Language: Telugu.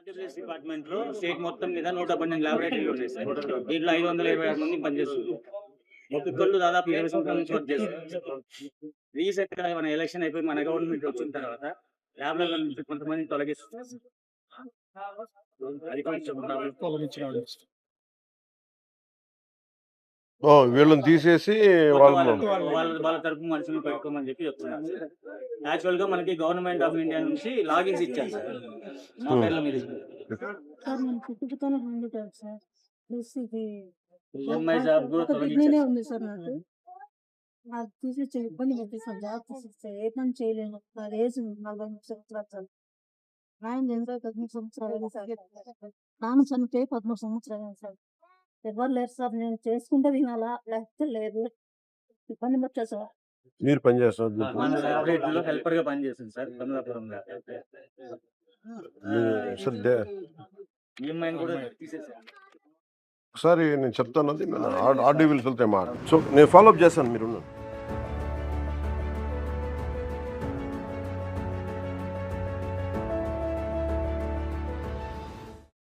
ఆంధ్రప్రదేశ్ డిపార్ట్మెంట్ లో స్టేట్ మొత్తం మీద 112 ల్యాబొరేటరీలు ఉన్నాయి సార్. దీంట్లో 526 మంది పనిచేస్తున్నారు. ఒక్కొక్కళ్ళు దాదాపు 20 సంవత్సరాల నుంచి వర్క్ చేస్తున్నారు. రీసెంట్ గా మన ఎలక్షన్ అయిపోయి మన గవర్నమెంట్ వచ్చిన తర్వాత ల్యాబ్ల నుంచి కొంతమంది తొలగిస్తున్నారు. అది కొంచెం ప్రాబ్లం. వీళ్ళని తీసేసి వాళ్ళ వాళ్ళ తరపు మనుషులు పెట్టుకోమని చెప్పి చెప్తున్నారు. యాక్చువల్ గా మనకి గవర్నమెంట్ ఆఫ్ ఇండియా నుంచి లాగిన్స్ ఇచ్చారు సార్. మా పేర్ల మీద సార్ నేను పుట్టుకతోనే హ్యాండిక్యాప్ సార్. ప్లస్ ఇది ఈఎంఐ జాబ్ కూడా ఒక కిడ్నీనే తొలగించారు. ఉంది సార్ నాకు. అది తీసేస్తే ఇబ్బంది పడుతుంది సార్. జాబ్ తీసేస్తే ఏ పని చేయలేను. నా ఏజ్ 43 సంవత్సరాలు సార్. నాయన చనిపోయి 13 సంవత్సరాలు అయింది సార్. నాన్న చనిపోయి 13 సంవత్సరాలు అయింది సార్. ఎవరు లేరు సార్. నేను చేసుకుంటే తినాలా లేకపోతే లేదు. ఇబ్బంది పడుతుంది సార్. మీరు పని చేస్తున్నారు మన ల్యాబొరేటరీలో హెల్పర్ గా పనిచేస్తుంది సార్ కమలాపురంలో. ఈఎంఐ కూడా తీసేసారు. ఒకసారి నేను చెప్తాను, అది ఆర్డీ విల్స్ వెళ్తే మాట. సో నేను ఫాలోఅప్ చేస్తాను, మీరు